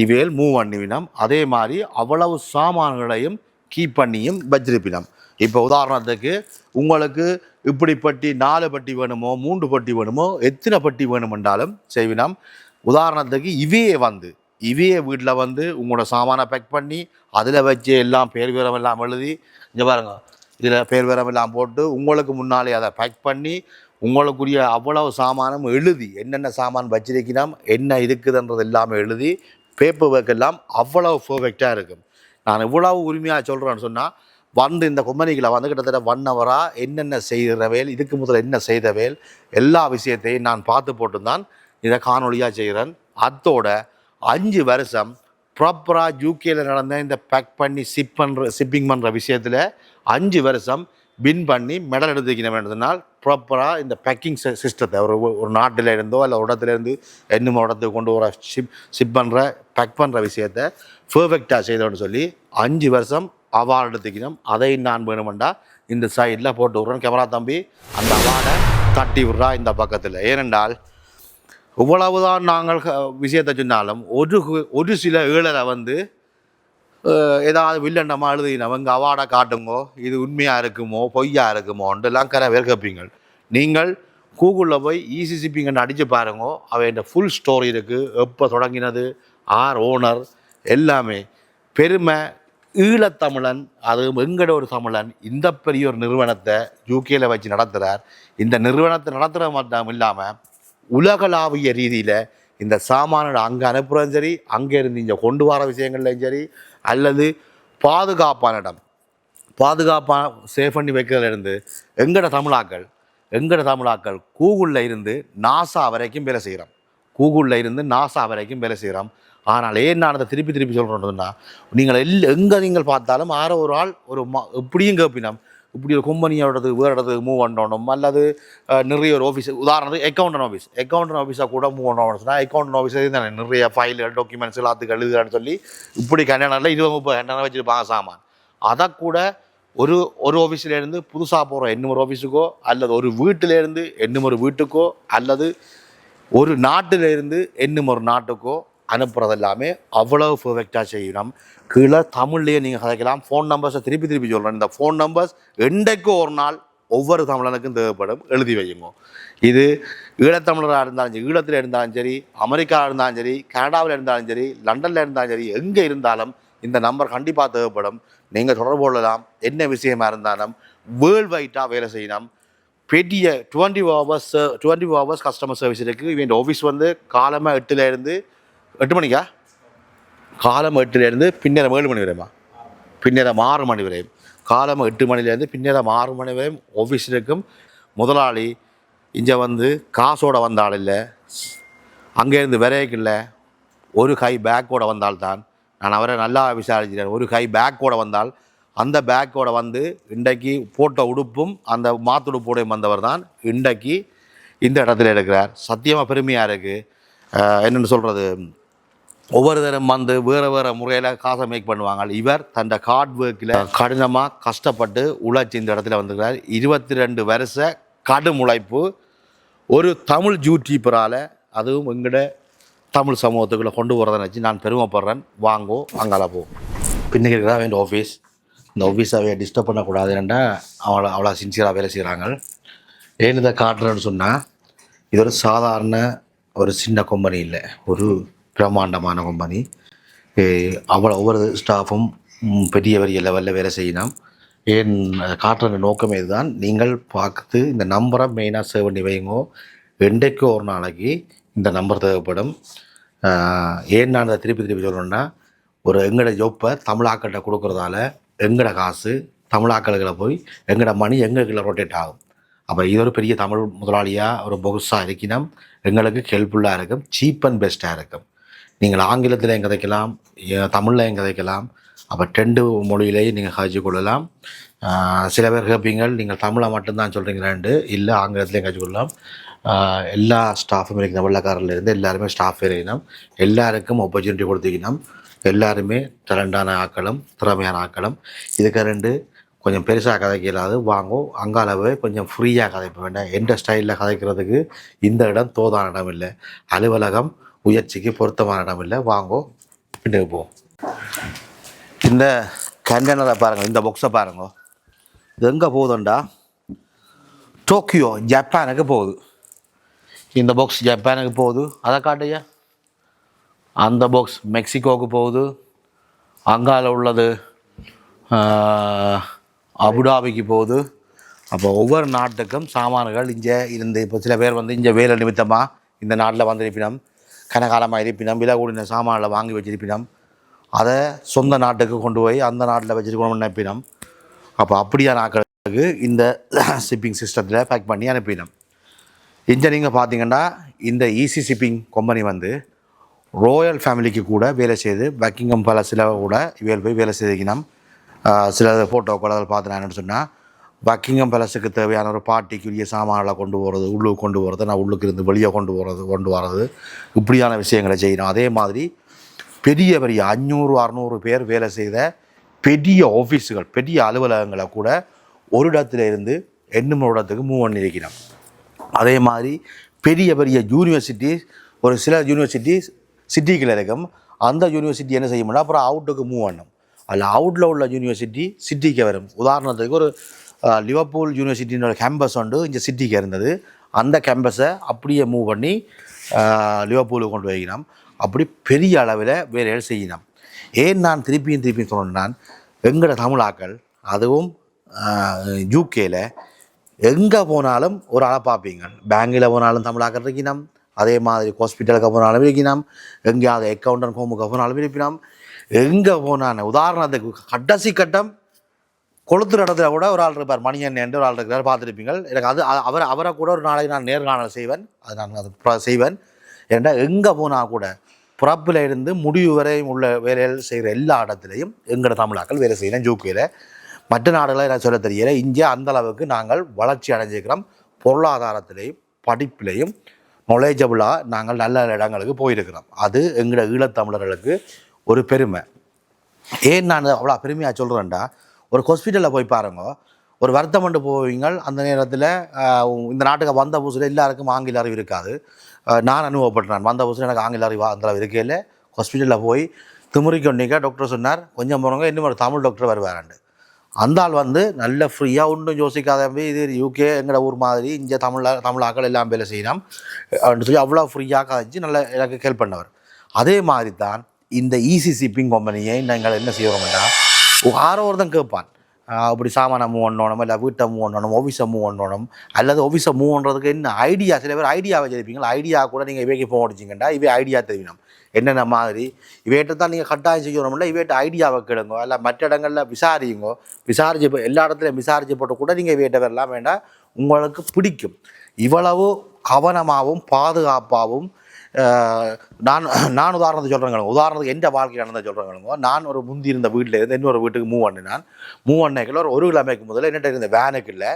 இவையில் மூவ் பண்ணிவினோம். அதே மாதிரி அவ்வளவு சாமான்களையும் கீப் பண்ணியும் வச்சிருப்பினோம். இப்போ உதாரணத்துக்கு உங்களுக்கு இப்படி பட்டி 4 பட்டி வேணுமோ 3 பட்டி வேணுமோ எத்தனை பட்டி வேணுமென்றாலும் செய்வினோம். உதாரணத்துக்கு இவையே வீட்டில் வந்து உங்களோட சாமானை பேக் பண்ணி அதில் வச்சு எல்லாம் பேர் விவரமெல்லாம் எழுதி இங்கே பாருங்க இதில் பேர் விவரமெல்லாம் போட்டு உங்களுக்கு முன்னாலே அதை பேக் பண்ணி உங்களுக்குரிய அவ்வளவு சாமானும் எழுதி என்னென்ன சாமான் வச்சிருக்கணும் என்ன இருக்குதுன்றது எல்லாமே எழுதி பேப்பர் ஒர்க் எல்லாம் அவ்வளவு பர்ஃபெக்டாக இருக்கும். நான் இவ்வளவு உரிமையாக சொல்கிறேன்னு சொன்னால் வந்து இந்த கம்பெனிகளை வந்து கிட்டத்தட்ட 1 ஹவராக என்னென்ன செய்கிறவேல் இதுக்கு முதல்ல என்ன செய்தவேல் எல்லா விஷயத்தையும் நான் பார்த்து போட்டு தான் இதை காணொலியாக செய்கிறேன். அதோட 5 வருஷம் ப்ராப்பராக யூகேயில் நடந்த இந்த பேக் பண்ணி ஷிப்பிங் பண்ணுற விஷயத்தில் 5 வருஷம் வின் பண்ணி மெடல் எடுத்துக்கணும் வேண்டியதுனால் ப்ராப்பராக இந்த பேக்கிங் சிஸ்டத்தை ஒரு நாட்டில் இருந்தோ இல்லை இடத்துலேருந்து இன்னும் இடத்துக்கு கொண்டு வர ஷிப் பண்ணுற பேக் பண்ணுற விஷயத்தை பர்ஃபெக்டாக செய்தோன்னு சொல்லி 5 வருஷம் அவார்டு எடுத்துக்கணும். அதையும் நான் வேணுமெண்டா இந்த சைடில் போட்டு விட்றேன். கேமரா தம்பி அந்த அவார்டை தட்டி விட்றா இந்த பக்கத்தில். ஏனென்றால் இவ்வளவுதான் நாங்கள் விஷயத்தை சொன்னாலும் ஒரு சில ஏழரை வந்து ஏதாவது வில்லண்டமா எழுதினோம் இங்கே அவார்டை காட்டுங்கோ இது உண்மையாக இருக்குமோ பொய்யா இருக்குமோன்றெல்லாம் பேர் கேட்பீங்க. நீங்கள் கூகுளில் போய் ஈஸி ஷிப்பிங்கன்னு அடித்து பாருங்கோ. அவையோட ஃபுல் ஸ்டோரி இருக்குது, எப்போ தொடங்கினது, ஆர் ஓனர் எல்லாமே. பெருமை ஈழத்தமிழன், அது எங்கட ஒரு தமிழன் இந்த பெரிய ஒரு நிறுவனத்தை யூகேயில் வச்சு நடத்துகிறார். இந்த நிறுவனத்தை நடத்துகிற மட்டும் இல்லாமல் உலகளாவிய ரீதியில் இந்த சாமானோட அங்கே அனுப்புகிறதும் சரி அங்கே இருந்து இங்கே கொண்டு வர விஷயங்கள்லையும் சரி அல்லது பாதுகாப்பான இடம் பாதுகாப்பான சேஃப் பண்ணி வைக்கிறதுலேருந்து எங்கட தமிழாக்கள் கூகுளில் இருந்து நாசா வரைக்கும் வேலை செய்கிறோம். ஆனால் ஏன் நான் அதை திருப்பி சொல்கிறேன்னா நீங்கள் நீங்கள் பார்த்தாலும் ஆரோ ஒரு ஆள் எப்படியும் கேட்பினோம் இப்படி ஒரு கம்பெனியோடது வேறு இடத்துக்கு மூவ் பண்ணணும் அல்லது நிறைய ஒரு ஆஃபீஸ் உதாரணத்துக்கு அக்கௌண்டன்ட் ஆஃபீஸாக கூட மூவ் பண்ணணும்னு சொன்னால் அக்கௌண்டன்ட் ஆஃபீஸே தானே நிறைய ஃபைல்கள் டாக்குமெண்ட்ஸ் எல்லாத்துக்கு எழுதுறான்னு சொல்லி இப்படி கண்டெய்னரில் 20-30 கண்டெய்னர் வச்சுருப்பாங்க சாமான். அதை கூட ஒரு ஆஃபீஸ்லேருந்து புதுசாக போகிற இன்னும் ஒரு ஆஃபீஸுக்கோ அல்லது ஒரு வீட்டிலேருந்து இன்னும் ஒரு வீட்டுக்கோ அல்லது ஒரு நாட்டிலேருந்து இன்னும் ஒரு நாட்டுக்கோ அனுப்புறது எல்லாமே அவ்வளவு பர்ஃபெக்டாக செய்யணும். கீழே தமிழ்லேயே நீங்கள் கதைக்கலாம். ஃபோன் நம்பர்ஸை திருப்பி சொல்கிறேன். இந்த ஃபோன் நம்பர்ஸ் என்றைக்கும் ஒரு நாள் ஒவ்வொரு தமிழனுக்கும் தேவைப்படும், எழுதி வையுங்க. இது ஈழத்தமிழராக இருந்தாலும் சரி, ஈழத்தில் இருந்தாலும் சரி, அமெரிக்காவில் இருந்தாலும் சரி, கனடாவில் இருந்தாலும் சரி, லண்டனில் இருந்தாலும் சரி, எங்கே இருந்தாலும் இந்த நம்பர் கண்டிப்பாக தேவைப்படும். நீங்கள் தொடர்பு கொள்ளலாம். என்ன விஷயமா இருந்தாலும் வேர்ல்டு வைட்டாக வேலை செய்யணும். பெரிய 24 ஹவர்ஸ் கஸ்டமர் சர்வீஸ் இருக்குது. இவன் ஆஃபீஸ் வந்து காலமாக 8 மணிக்கா காலம் 8லேருந்து பின்னேரம் 7 மணி வரையுமா பின்னேரம் 6 மணி வரையும் காலம் 8 மணிலேருந்து பின்னேரம் 6 மணி வரையும் ஆஃபீஸ் இருக்கும். முதலாளி இங்கே வந்து காசோட வந்தால் இல்லை, அங்கேருந்து விரைக்கில்லை, ஒரு கை பேக்கோட வந்தால்தான். நான் அவரை நல்லா விசாரிச்சிட்டேன். ஒரு கை பேக்கோட வந்தால் அந்த பேக்கோட வந்து இன்றைக்கு போட்ட உடுப்பும் அந்த மாத்துடுப்போடையும் வந்தவர் தான் இன்றைக்கு இந்த இடத்துல இருக்கிறார். சத்தியமாக பெருமையாக இருக்குது. என்னென்னு சொல்கிறது, ஒவ்வொரு தரம் வந்து வேறு முறையில் காசை மேக் பண்ணுவாங்க. இவர் தன் ஹார்ட் ஒர்க்கில் கடினமாக கஷ்டப்பட்டு உழைச்சி இந்த இடத்துல வந்துருக்கிறார். 22 வருஷ கடும் உழைப்பு. ஒரு தமிழ் யூடியூபரால் அதுவும் எங்கட தமிழ் சமூகத்துக்குள்ளே கொண்டு வரதை நினச்சி நான் பெருமைப்படுறேன். வாங்கோ அங்கால போ. பின்னுக்கு இருக்கிறா வேண்டிய ஆஃபீஸ். இந்த ஆஃபீஸாகவே டிஸ்டர்ப் பண்ணக்கூடாது. ஏன்னா அவ்வளோ சின்சியராக வேலை செய்கிறாங்க. ஏன் இதை காட்டுறேன்னு சொன்னால், இது ஒரு சாதாரண ஒரு சின்ன கம்பெனி இல்லை, ஒரு பிரம்மாண்டமான கம்பெனி. ஒவ்வொரு ஸ்டாஃபும் பெரிய பெரிய லெவலில் வேலை செய்யணும். ஏன் காட்டுற நோக்கம் இதுதான். நீங்கள் பார்த்து இந்த நம்பரை மெயினாக சேவ் பண்ணி வைங்கோ. என்றைக்கோ ஒரு நாளைக்கு இந்த நம்பர் தேவைப்படும். ஏன் நான் அதை திருப்பி திருப்பி சொல்லணுன்னா, ஒரு எங்களோட ஜொப்பை தமிழாக்கள்கிட்ட கொடுக்குறதால எங்களோட காசு தமிழாக்களுகளை போய் எங்களோட மணி எங்களுக்குள்ள ரொட்டேட் ஆகும். அப்போ இது ஒரு பெரிய தமிழ் முதலாளியாக ஒரு பொகுசாக இருக்கணும். எங்களுக்கு ஹெல்ப்ஃபுல்லாக இருக்கும், சீப் அண்ட் பெஸ்ட்டாக இருக்கும். நீங்கள் ஆங்கிலத்தில் கதைக்கலாம், தமிழில் கதைக்கலாம். அப்போ 2 மொழியிலேயும் நீங்கள் காய்ச்சி கொள்ளலாம். சில பேர் கேட்பீங்கள், நீங்கள் தமிழை மட்டும்தான் சொல்கிறீங்களான்ட்டு. இல்லை, ஆங்கிலத்திலையும் காய்ச்சி கொள்ளலாம். எல்லா ஸ்டாஃபும் இருக்கணும். வெள்ளக்காரிலேருந்து எல்லாருமே ஸ்டாஃப் இருக்கணும். எல்லாருக்கும் ஆப்பர்ச்சுனிட்டி கொடுத்துக்கணும். எல்லாருமே டேலண்டான ஆக்களும் திறமையான ஆக்களும். இதுக்கு 2 கொஞ்சம் பெருசாக கதைக்க இல்லாது. வாங்கோ அங்காளவே கொஞ்சம் ஃப்ரீயாக கதைப்ப வேண்டாம். எந்த ஸ்டைலில் கதைக்கிறதுக்கு இந்த இடம் தோதான இடம் இல்லை, அலுவலகம் முயற்சிக்கு பொருத்தமான இடம் இல்லை. வாங்கோ பின்னுக்கு போவோம். இந்த கண்டெய்னரை பாருங்கள், இந்த பாக்ஸை பாருங்க. இது எங்கே போகுதுண்டா, டோக்கியோ ஜப்பானுக்கு போகுது. இந்த பாக்ஸ் ஜப்பானுக்கு போகுது. அதை காட்டுயா. அந்த பாக்ஸ் மெக்சிகோவுக்கு போகுது. அங்கால உள்ளது அபுதாபிக்கு போகுது. அப்போ ஒவ்வொரு நாட்டுக்கும் சாமான்கள் இங்கே இருந்து, இப்போ சில பேர் இங்கே வேலை நிமித்தமாக இந்த நாட்டில் வந்திருப்பினம், கனகாலமாக இருப்பினம், விலை கூடின சாமான்களை வாங்கி வச்சிருப்பினம், அதை சொந்த நாட்டுக்கு கொண்டு போய் அந்த நாட்டில் வச்சுருக்கணும்னு நினைப்பினம். அப்போ அப்படியான நாட்களுக்கு இந்த ஷிப்பிங் சிஸ்டத்தில் பேக் பண்ணி அனுப்பினோம். இங்கே நீங்கள் பார்த்தீங்கன்னா இந்த ஈஸி ஷிப்பிங் கம்பெனி ரோயல் ஃபேமிலிக்கு கூட வேலை செய்து, பக்கிங்ஹாம் பேலஸில் கூட இவள் போய் வேலை செய்திக்கணும். சில ஃபோட்டோக்கள் அதில் பார்த்துனான்னு சொன்னால், பக்கிங்ஹாம் பேலஸுக்கு தேவையான ஒரு பார்ட்டிக்குரிய சாமான்களை கொண்டு போகிறது, உள்ளுக்கு கொண்டு போகிறது, நான் உள்ளுக்கு இருந்து வெளியே கொண்டு வர்றது, இப்படியான விஷயங்களை செய்யணும். அதே மாதிரி பெரிய பெரிய 500-600 பேர் வேலை செய்த பெரிய ஆஃபீஸுகள், பெரிய அலுவலகங்களை கூட ஒரு இடத்துல இருந்து இன்னும் ஒரு இடத்துக்கு மூவ் பண்ணி வைக்கணும். அதே மாதிரி பெரிய பெரிய யூனிவர்சிட்டி, ஒரு சில யூனிவர்சிட்டி சிட்டிக்குள்ள இருக்கும். அந்த யூனிவர்சிட்டி என்ன செய்யணும்னா அப்புறம் அவுட்டுக்கு மூவ் பண்ணணும். அதில் அவுட்டில் உள்ள யூனிவர்சிட்டி சிட்டிக்கு வரும். உதாரணத்துக்கு ஒரு லிவர்பூல் யூனிவர்சிட்டினோட கேம்பஸ் இங்கே சிட்டிக்கு இருந்தது. அந்த கேம்பஸை அப்படியே மூவ் பண்ணி லிவர்பூலுக்கு கொண்டு வைக்கணும். அப்படி பெரிய அளவில் வேலைகள் செய்யணும். ஏன் நான் திருப்பியும் சொன்னேன், எங்களோட தமிழாக்கள் அதுவும் யூகேல எங்கே போனாலும் ஒரு ஆளை பார்ப்பீங்க. பேங்கில் போனாலும் தமிழாக்கள் இருக்கணும். அதே மாதிரி ஹாஸ்பிட்டலுக்கு போனாலும் இருக்கணும். எங்கேயாவது அக்கௌண்டன்ட் ஹோமுக்கு போனாலும் இருப்பினோம். எங்கே போனான்னு உதாரணத்துக்கு கடைசி கட்டம் கொளுத்துற இடத்துல கூட ஒரு ஆள் இருப்பார், மணியன் என்று ஒரு ஆள் இருக்கிறார், பார்த்துருப்பீங்க. எனக்கு அவரை கூட ஒரு நாளைக்கு நான் நேர்காணல் செய்வேன். அது செய்வேன். ஏன்னா எங்கே போனால் கூட பிறப்பில் இருந்து முடிவு வரையும் உள்ள வேலைகள் செய்கிற எல்லா இடத்துலையும் எங்களோட தமிழாக்கள் வேலை செய்யணும். யூகேல மற்ற நாடுகளை நான் சொல்ல தெரியல. இங்கே அந்தளவுக்கு நாங்கள் வளர்ச்சி அடைஞ்சிருக்கிறோம். பொருளாதாரத்திலையும் படிப்பிலையும் நாலேஜபிளாக நாங்கள் நல்ல இடங்களுக்கு போயிருக்கிறோம். அது எங்களோட ஈழத்தமிழர்களுக்கு ஒரு பெருமை. ஏன் நான் அவ்வளோ பெருமையாக சொல்கிறேன்டா, ஒரு ஹாஸ்பிட்டலில் போய் பாருங்க, ஒரு வருத்தம் கொண்டு போவீங்க. அந்த நேரத்தில் இந்த நாட்டுக்கு வந்த புதுசில் எல்லாருக்கும் ஆங்கில அறிவு இருக்காது. நான் அனுபவப்பட்டேன். வந்த புதுசில் எனக்கு ஆங்கில அறிவு அந்த அளவு இருக்கையில் ஹாஸ்பிட்டலில் போய் திமுறிக்கொண்டிக்க டாக்டர் சொன்னார், கொஞ்சம் போகிறவங்க இன்னும் ஒரு தமிழ் டாக்டர் வருவாராண்டு. அந்த ஆள் நல்ல ஃப்ரீயாக ஒன்றும் யோசிக்காத, இது யூகே எங்களோட ஊர் மாதிரி இங்கே தமிழாக்கள் எல்லாம் வேலை செய்யணும் அப்படின்னு சொல்லி அவ்வளோ ஃப்ரீயாக கதைச்சி நல்லா எனக்கு ஹெல்ப் பண்ணவர். அதே மாதிரி தான் இந்த ஈஸி ஷிப்பிங் கம்பெனியை நாங்கள் என்ன செய்வோம்னா, யாரோ ஒருத்தன் கேட்பான், அப்படி சாமானை மூவ் பண்ணணும், இல்லை வீட்டை மூவ் பண்ணணும், ஆஃபீஸை மூவ் பண்ணணும், அல்லது ஆஃபீஸை மூவ் பண்ணுறதுக்கு என்ன ஐடியா. சில பேர் ஐடியா வச்சிருப்பீங்களா, ஐடியா கூட நீங்கள் இவைக்கு போக முடிச்சிங்கண்டா, இவே ஐடியா தெரியணும் என்னென்ன மாதிரி இவைகிட்ட தான் நீங்கள் கட்டாயம் செய்யணும்ல. இவைகிட்ட ஐடியாவை கேளுங்க, இல்லை மற்ற இடங்களில் விசாரிங்க. விசாரிச்சு எல்லா இடத்துலையும் விசாரிச்சு போட்டு கூட நீங்கள் இவைகிட்ட வரலாம். வேண்டாம், உங்களுக்கு பிடிக்கும். இவ்வளவு கவனமாகவும் பாதுகாப்பாகவும் நான் உதாரணத்தை சொல்கிறேங்க. உதாரணத்துக்கு எந்த வாழ்க்கையில் நடந்த சொல்கிறேங்க. நான் ஒரு முந்தி இருந்த வீட்டில் இருந்து இன்னொரு வீட்டுக்கு மூவ் பண்ணினேன். ஒரு கிலோமீட்டருக்கு முதல்ல என்னட்ட இருந்த வேனுக்குள்ள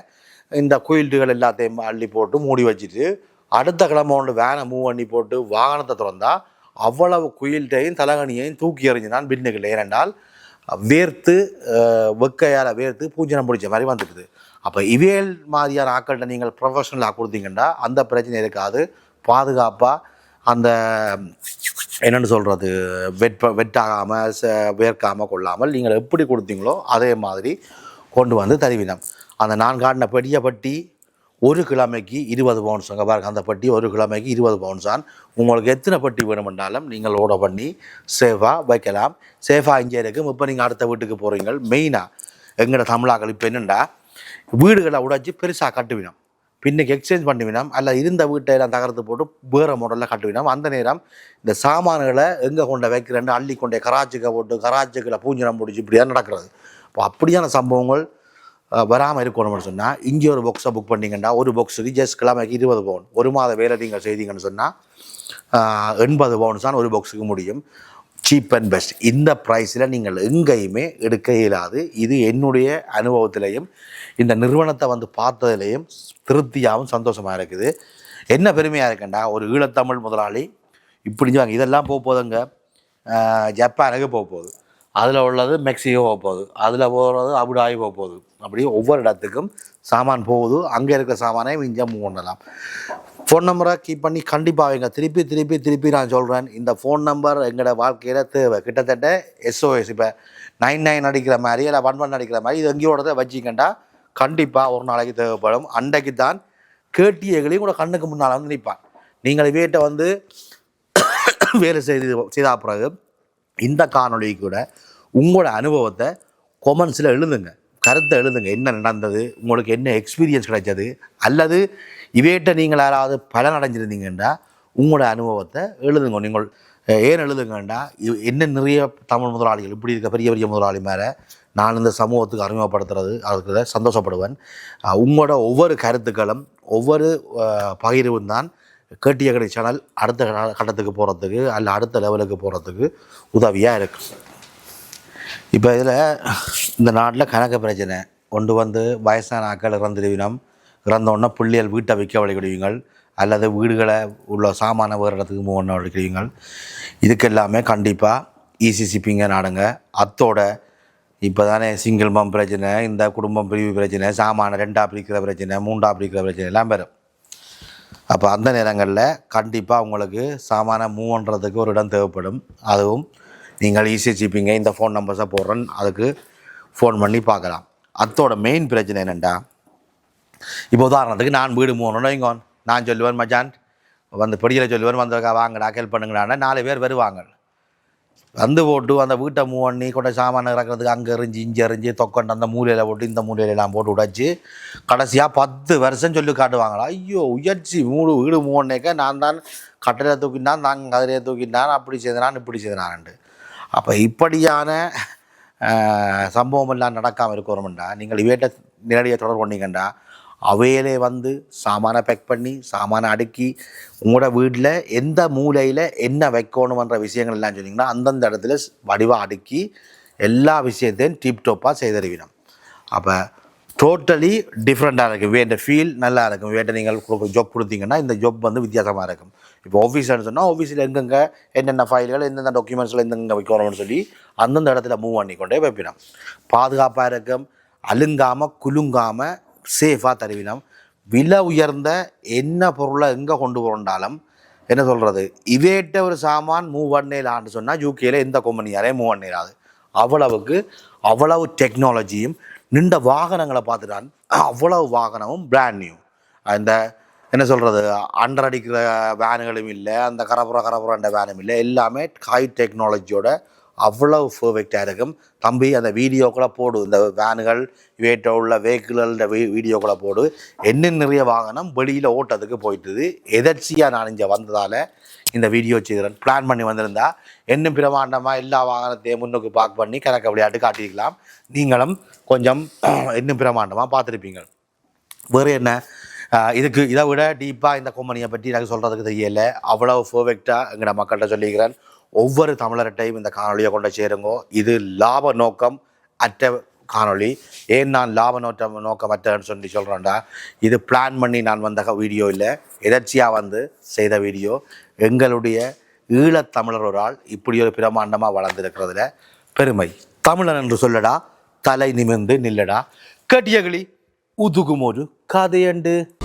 இந்த குயில்ட்டுகள் எல்லாத்தையும் அள்ளி போட்டு மூடி வச்சுட்டு, அடுத்த கிழமை ஒன்று வேனை மூவ் பண்ணி போட்டு வாகனத்தை திறந்தா அவ்வளவு குயில்ட்டையும் தலகணியையும் தூக்கி எறிஞ்சு நான் பின்னுக்கில்லை. ஏனென்றால் வேர்த்து வெக்கையால் வேர்த்து பூஞ்சனம் பிடிச்ச மாதிரி வந்துட்டுது. அப்போ இவேல் மாதிரியான ஆக்கள்கிட்ட நீங்கள் ப்ரொஃபஷனலாக கொடுத்தீங்கன்னா அந்த பிரச்சனை இருக்காது. பாதுகாப்பாக அந்த என்னென்னு சொல்கிறது வெட்டாகாமல் வேர்க்காமல் கொள்ளாமல் நீங்கள் எப்படி கொடுத்தீங்களோ அதே மாதிரி கொண்டு வந்து தருவினம். அந்த நான் காட்டின பெரிய பட்டி ஒரு கிழமைக்கு 20 பவுன்ஸ். அங்கே பாருங்க, அந்த பட்டி ஒரு கிழமைக்கு 20 பவுன்ஸான். உங்களுக்கு எத்தனை பட்டி வேணுமென்றாலும் நீங்கள் ஓட பண்ணி சேஃபாக வைக்கலாம். சேஃபாக இங்கே இருக்கும். இப்போ நீங்கள் அடுத்த வீட்டுக்கு போகிறீங்க. மெயினாக எங்களோட தமிழாக்கள் இப்போ என்னென்னா வீடுகளை உடைச்சி பெருசாக கட்டுவினோம், பின்னுக்கு எக்ஸ்சேஞ்ச் பண்ணிவினோம், அல்ல இருந்த வீட்டையெல்லாம் தகர்த்து போட்டு வேறு மாடலில் கட்டுவினோம். அந்த நேரம் இந்த சாமான்களை எங்கே கொண்டு வைக்கிறேன்னு அள்ளி கொண்டே கராச்சிக்க போட்டு கராச்சிக்கில் பூஞ்சனம் பிடிச்சி இப்படியாக நடக்கிறது. இப்போ அப்படியான சம்பவங்கள் வராமல் இருக்கணும்னு சொன்னால் இங்கே ஒரு பாக்ஸை புக் பண்ணிங்கன்னா ஒரு பாக்ஸுக்கு ஜஸ்ட் கிழமைக்கு 20 பவுன். ஒரு மாத வேலை நீங்கள் செய்தீங்கன்னு சொன்னால் 80 பவுன்ஸ் தான் ஒரு பாக்ஸுக்கு முடியும். Cheap and best. இந்த ப்ரைஸில் நீங்கள் எங்கேயுமே எடுக்க இயலாது. இது என்னுடைய அனுபவத்திலையும் இந்த நிறுவனத்தை வந்து பார்த்ததுலேயும் திருப்தியாகவும் சந்தோஷமாக இருக்குது. என்ன பெருமையாக இருக்குண்டா, ஒரு ஈழத்தமிழ் முதலாளி இப்படி இதெல்லாம் போகுதுங்க. ஜப்பானுக்கு போகுது, அதில் உள்ளது மெக்சிகோ போகுது, அதில் போகிறது அபுதாபி போகுது. அப்படி ஒவ்வொரு இடத்துக்கும் சாமான் போகுது. அங்கே இருக்கிற சாமானை இங்கே மூவ் பண்ணலாம். ஃபோன் நம்பரை கீப் பண்ணி கண்டிப்பாக வைங்க. திருப்பி நான் சொல்கிறேன், இந்த ஃபோன் நம்பர் எங்களோட வாழ்க்கையில் தேவை. கிட்டத்தட்ட SOS இப்போ 99 அடிக்கிற மாதிரி இல்லை 11 அடிக்கிற மாதிரி இது எங்கேயோட வச்சிக்கண்டா கண்டிப்பாக ஒரு நாளைக்கு தேவைப்படும். அன்றைக்கு தான் கேட்டியங்களையும் கூட கண்ணுக்கு முன்னால் வந்து நிற்பான். நீங்கள் வீட்டை வந்து வேலை செய்த பிறகு இந்த காணொலி கூட உங்களோட அனுபவத்தை கொமெண்ட்ஸில் எழுதுங்க, கருத்தை எழுதுங்க. என்ன நடந்தது, உங்களுக்கு என்ன எக்ஸ்பீரியன்ஸ் கிடைச்சது, அல்லது இவேட்ட நீங்கள் யாராவது பலன் அடைஞ்சிருந்தீங்கன்னா உங்களோட அனுபவத்தை எழுதுங்க. நீங்கள் ஏன் எழுதுங்கண்டா, என்ன நிறைய தமிழ் முதலாளிகள் இப்படி இருக்க பெரிய முதலாளி மேலே நான் இந்த சமூகத்துக்கு அறிமுகப்படுத்துறது அதுக்கு சந்தோஷப்படுவேன். உங்களோட ஒவ்வொரு கருத்துக்களும் ஒவ்வொரு பகிர்வும் தான் கேட்டியகடை சேனல் அடுத்த கட்டத்துக்கு போகிறதுக்கு அல்ல அடுத்த லெவலுக்கு போகிறதுக்கு உதவியாக இருக்குது. இப்போ இதில் இந்த நாட்டில் கணக்கு பிரச்சனை கொண்டு வந்து வயசான ஆக்கள் இறந்தோடனே பிள்ளைகள் வீட்டை விற்க வழிவிடுவீங்கள், அல்லது வீடுகளை உள்ள சாமான வேறு இடத்துக்கு மூவ் பண்ண வழிக்கிறீங்கள். இதுக்கு எல்லாமே கண்டிப்பாக ECCPங்க நாடுங்க. அத்தோட இப்போ தானே சிங்கிள் மம் பிரச்சனை, இந்த குடும்பம் பிரிவு பிரச்சனை, சாமான 2ஆக பிரிக்கிற பிரச்சனை, 3ஆக பிரிக்கிற பிரச்சனை எல்லாம் வரும். அப்போ அந்த நேரங்களில் கண்டிப்பாக உங்களுக்கு சாமான மூவ் பண்ணுறதுக்கு ஒரு இடம் தேவைப்படும். அதுவும் நீங்கள் ECCPங்க இந்த ஃபோன் நம்பர்ஸை போடுறேன், அதுக்கு ஃபோன் பண்ணி பார்க்கலாம். அத்தோட மெயின் பிரச்சனை என்னென்னா, இப்போ உதாரணத்துக்கு நான் வீடு மூவ் பண்ணணும் இங்கோன், நான் சொல்லுவேன் மச்சான் வந்து பெடியில் சொல்லுவேன் வந்தக்கா வாங்கடா ஹெல்ப் பண்ணுங்கடான்னா 4 பேர் வருவாங்க. வந்து போட்டு அந்த வீட்டை மூவ் பண்ணி கொண்ட சாமான இறக்குறதுக்கு அங்கே எறிஞ்சு இங்கே எறிஞ்சு தொக்கண்டு அந்த மூலையில் போட்டு இந்த மூலையிலாம் போட்டு உடைச்சி கடைசியாக 10 வருஷம் சொல்லி காட்டுவாங்களா. ஐயோ உயர்ச்சி வீடு மூவ் பண்ணிக்க நான் தான் கட்டில தூக்கினான், நான் கதிரையை தூக்கினான், அப்படி செய்தனான் இப்படி செய்தனான்ட்டு. அப்போ இப்படியான சம்பவம் எல்லாம் நடக்காமல் இருக்கணும்டா நீங்கள் இவையிட்ட நேரடியாக தொடர்பு பண்ணிங்கண்டா அவையிலே வந்து சாமானை பேக் பண்ணி சாமானை அடுக்கி உங்களோட வீட்டில் எந்த மூலையில் என்ன வைக்கணுமன்ற விஷயங்கள் எல்லாம் சொன்னீங்கன்னா அந்தந்த இடத்துல வடிவாக அடுக்கி எல்லா விஷயத்தையும் டிப்டாப்பாக செய்தறிவினோம். அப்போ டோட்டலி டிஃப்ரெண்ட்டாக இருக்கும். வேண்ட ஃபீல் நல்லா இருக்கும். வேண்ட நீங்கள் ஜாப் கொடுத்தீங்கன்னா இந்த ஜாப் வந்து வித்தியாசமாக இருக்கும். இப்போ ஆஃபீஸ்னு சொன்னால் ஆஃபீஸில் எங்கெங்கே என்னென்ன ஃபைல்கள் எந்தெந்த டாக்குமெண்ட்ஸில் எங்கெங்கே வைக்கணும்னு சொல்லி அந்தந்த இடத்துல மூவ் பண்ணிக்கொண்டே வைப்பினோம். பாதுகாப்பாக இருக்கும், அலுங்காமல் குலுங்காமல் சேஃபாக தருவினோம். விலை உயர்ந்த என்ன பொருளை எங்கே கொண்டு போகிறாலும் என்ன சொல்கிறது, இவேட்ட ஒரு சாமான் மூவ் பண்ணலான்னு சொன்னால் யூகேயில் எந்த கம்பெனியாரையும் மூவ் பண்ணலாது. அவ்வளவு டெக்னாலஜியும் நின்ற வாகனங்களை பார்த்துட்டான். அவ்வளவு வாகனமும் பிராண்ட் நியூ. அந்த என்ன சொல்கிறது அண்டர் அடிக்கிற வேனுகளும் இல்லை, அந்த கரப்புற வேனும் இல்லை, எல்லாமே ஹை டெக்னாலஜியோட அவ்வளவு பர்ஃபெக்டாக இருக்கும். தம்பி அந்த வீடியோக்களை போடு, இந்த வேனுகள் வேட்ட உள்ள வெஹிக்கிள்கள வீடியோக்களை போடு. இன்னும் நிறைய வாகனம் வெளியில் ஓட்டத்துக்கு போயிட்டுது. எதர்ச்சியாக நான் இங்கே வந்ததால் இந்த வீடியோ செய்கிறேன். பிளான் பண்ணி வந்திருந்தா இன்னும் பிரமாண்டமாக எல்லா வாகனத்தையும் முன்னுக்கு பார்க் பண்ணி கணக்க விளையாட்டு காட்டியிருக்கலாம். நீங்களும் கொஞ்சம் இன்னும் பிரமாண்டமாக பார்த்துருப்பீங்க. வேறு என்ன இதுக்கு இதை விட டீப்பாக இந்த கம்பெனியை பற்றி எனக்கு சொல்கிறதுக்கு தெரியலை. அவ்வளோ பர்ஃபெக்டாக எங்களோட மக்கள்கிட்ட சொல்லிக்கிறேன். ஒவ்வொரு தமிழர்கிட்டையும் இந்த காணொலியை கொண்டு சேருங்கோ. இது லாப நோக்கம் அற்ற காணொலி. ஏன் நான் லாப நோக்கம் அற்றன்னு சொல்லி சொல்கிறேன்டா, இது பிளான் பண்ணி நான் வந்த வீடியோ இல்லை, எதர்ச்சியாக வந்து செய்த வீடியோ. எங்களுடைய ஈழத்தமிழர் ஒரு ஆள் இப்படி ஒரு பிரமாண்டமாக வளர்ந்துருக்கிறதுல பெருமை. தமிழன் என்று சொல்லடா, தலை நிமிர்ந்து நில்லடா. கேட்டியகளி ഉതുകുമൊരു കഥയുണ്ട്.